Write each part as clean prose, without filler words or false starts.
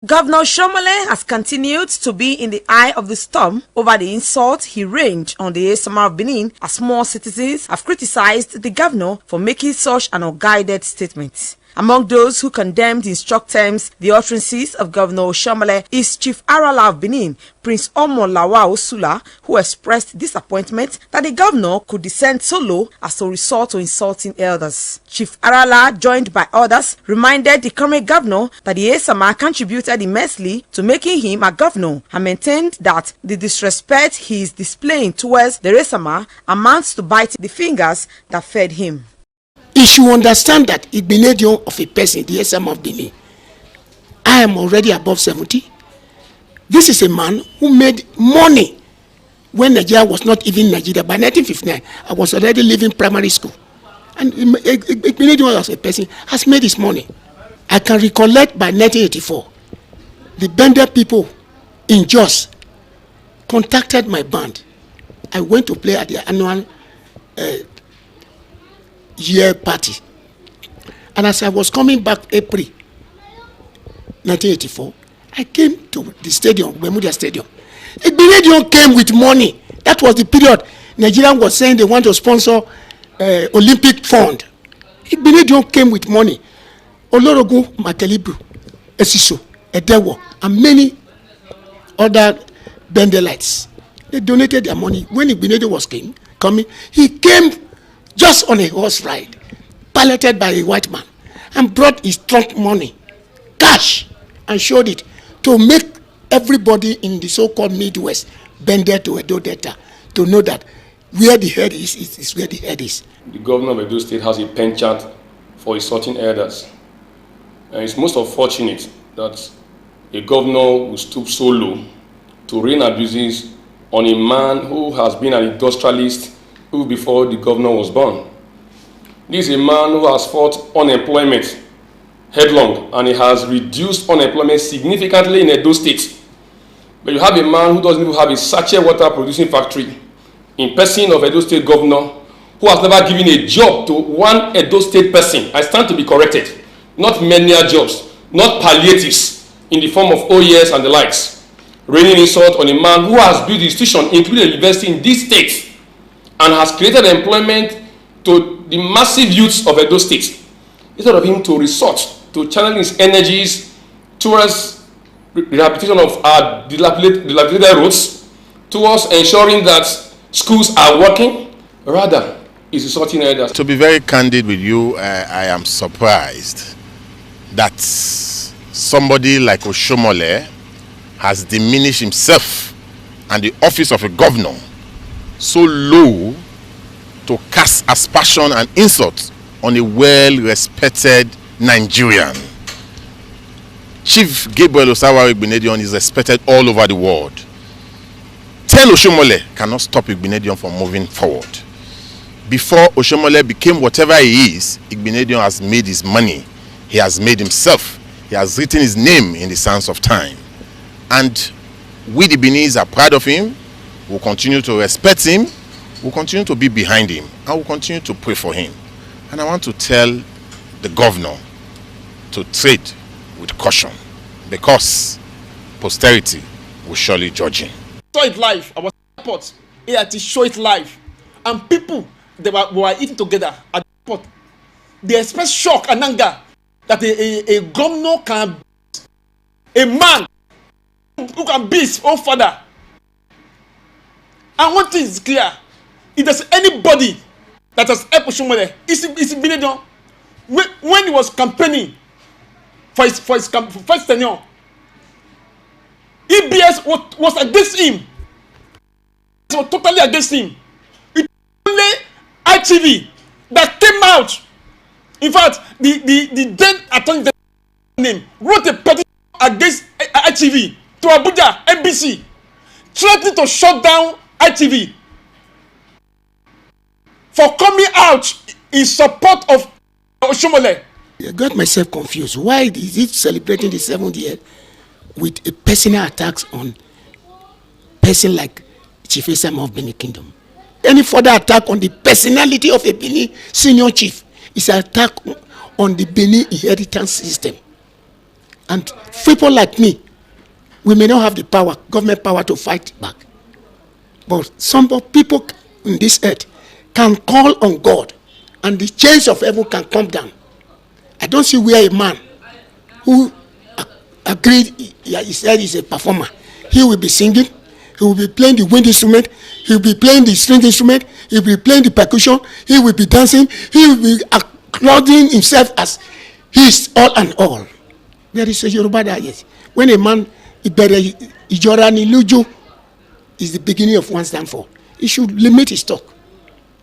Governor Shomole has continued to be in the eye of the storm over the insult he rained on the Esama of Benin, as more citizens have criticized the governor for making such an unguided statement. Among those who condemned in struck terms the utterances of Governor Shomole is Chief Arala of Benin, Prince Omo Lawa Osula, who expressed disappointment that the governor could descend so low as to resort to insulting elders. Chief Arala, joined by others, reminded the current governor that the Esama contributed immensely to making him a governor and maintained that the disrespect he is displaying towards the Esama amounts to biting the fingers that fed him. He should understand that Igbinedion of a person, the Esama of Benin, I am already above 70. This is a man who made money when Nigeria was not even Nigeria. By 1959, I was already leaving primary school. And Igbinedion as a person has made his money. I can recollect by 1984, the Bender people in Jos contacted my band. I went to play at their annual year party, and as I was coming back April 1984, I came to the stadium, Bermuda Stadium. Igbinedion came with money. That was the period Nigeria was saying they want to sponsor Olympic fund. Igbinedion came with money. Olorogun Makelibru, Esiso, Edewo, and many other Bendelites. They donated their money. When Igbinedion was coming, he came just on a horse ride, piloted by a white man, and brought his trunk money, cash, and showed it to make everybody in the so-called Midwest, Bender to Edo Delta, to know that where the head is where the head is. The governor of Edo State has a penchant for insulting elders. And it's most unfortunate that a governor will stoop so low to rain abuses on a man who has been an industrialist who before the governor was born. This is a man who has fought unemployment headlong, and he has reduced unemployment significantly in Edo State. But you have a man who doesn't even have a sachet water producing factory in person of Edo State governor, who has never given a job to one Edo State person. I stand to be corrected. Not menial jobs, not palliatives in the form of OES and the likes. Raining insult on a man who has built institution, including a university in this state, and has created employment to the massive youths of Edo State, instead of him to resort to channel his energies towards rehabilitation of our dilapidated roads, towards ensuring that schools are working, rather is insulting elders. To be very candid with you, I am surprised that somebody like Oshomole has diminished himself and the office of a governor so low to cast aspersion and insult on a well-respected Nigerian. Chief Gabriel Osawa Igbinedion is respected all over the world. Tell Oshomole cannot stop Igbinedion from moving forward. Before Oshomole became whatever he is, Igbinedion has made his money. He has made himself. He has written his name in the sands of time. And we the Beninese are proud of him. We'll continue to respect him, we'll continue to be behind him, and we'll continue to pray for him. And I want to tell the governor to tread with caution, because posterity will surely judge him. Saw it live. I was at the airport. He had to show it live. And people, they were eating together at the airport. They expressed shock and anger that a governor can, a man who can be his own father. And one thing is clear: if there's anybody that has helped Oshomole, it's Igbinedion. When he was campaigning for his first tenure, EBS was against him. It was totally against him. It's only ITV that came out. In fact, the then attorney general wrote a petition against ITV to Abuja, NBC, threatening to shut down ITV for coming out in support of Oshomole. I got myself confused. Why is it celebrating the 7th year with a personal attacks on person like Chief Esama of Benin Kingdom? Any further attack on the personality of a Benin senior chief is an attack on the Benin inheritance system. And people like me, we may not have the power, government power to fight back. But some people in this earth can call on God and the chains of heaven can come down. I don't see where a man who agreed, he said he's a performer, he will be singing, he will be playing the wind instrument, he will be playing the string instrument, he will be playing the percussion, he will be dancing, he will be acknowledging himself as he is all and all. There is a Yoruba that yes. When a man Ijorani Lujo is the beginning of one's downfall, he should limit his talk.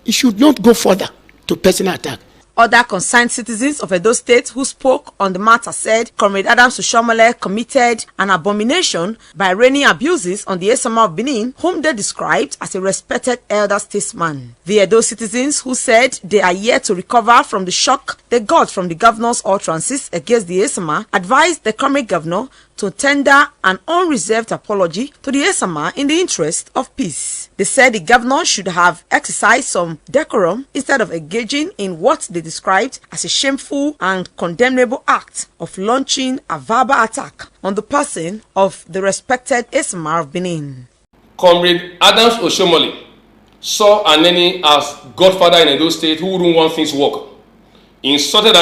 He should not go further to personal attack. Other concerned citizens of Edo State who spoke on the matter said Comrade Adams Oshiomhole committed an abomination by raining abuses on the Esama of Benin, whom they described as a respected elder statesman. The Edo citizens, who said they are yet to recover from the shock they got from the governor's utterances against the Esama, advised the current governor to tender an unreserved apology to the Esama in the interest of peace. They said the governor should have exercised some decorum instead of engaging in what they described as a shameful and condemnable act of launching a verbal attack on the person of the respected Esama of Benin. Comrade Adams Oshiomhole saw Aneni as godfather in Edo State who wouldn't want things to work. He insulted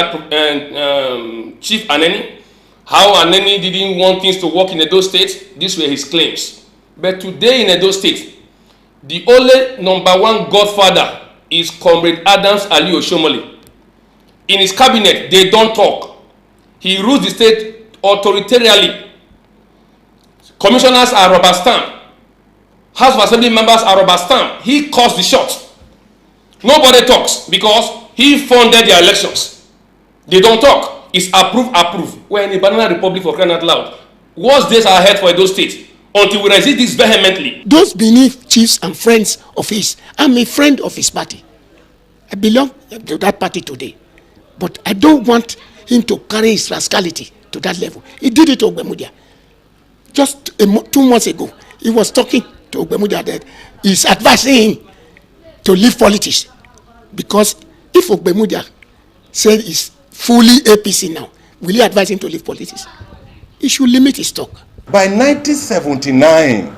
Chief Aneni. How Aneni didn't want things to work in Edo State, these were his claims. But today in Edo State, the only #1 godfather is Comrade Adams Ali Oshiomhole. In his cabinet, they don't talk. He rules the state authoritarianly. Commissioners are rubber stamp. House of Assembly members are rubber stamp. He calls the shots. Nobody talks because he funded their elections. They don't talk. It's approve. We're in a banana republic, for crying out loud. Worst days are ahead for Edo State until we resist this vehemently. Those Benin chiefs and friends of his, I'm a friend of his party. I belong to that party today. But I don't want him to carry his rascality to that level. He did it to Ogbemudia. Just 2 months ago, he was talking to Ogbemudia that he's advising him to leave politics. Because if Ogbemudia said he's fully APC now, will you advise him to leave politics? He should limit his talk. By 1979,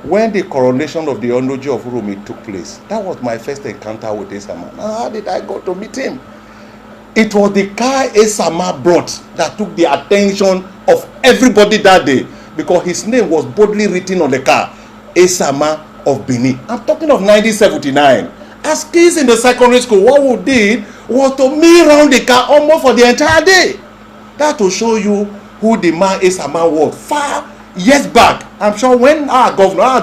when the coronation of the Onoji of Urumi took place, that was my first encounter with Esama. Now, how did I go to meet him? It was the car Esama brought that took the attention of everybody that day, because his name was boldly written on the car, Esama of Benin. I'm talking of 1979. As kids in the secondary school, what we did was to mill around the car almost for the entire day. That will show you who the man Esama was far years back. I'm sure when our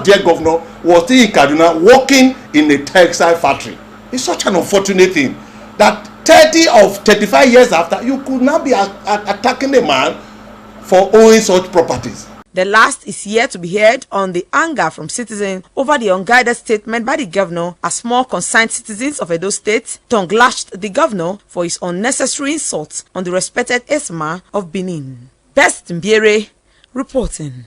dear governor, was still in Kaduna working in a textile factory. It's such an unfortunate thing that 35 years after, you could now be attacking a man for owning such properties. The last is yet to be heard on the anger from citizens over the unguided statement by the governor, as more concerned citizens of Edo State tongue-lashed the governor for his unnecessary insults on the respected Esama of Benin. Best Mbiere reporting.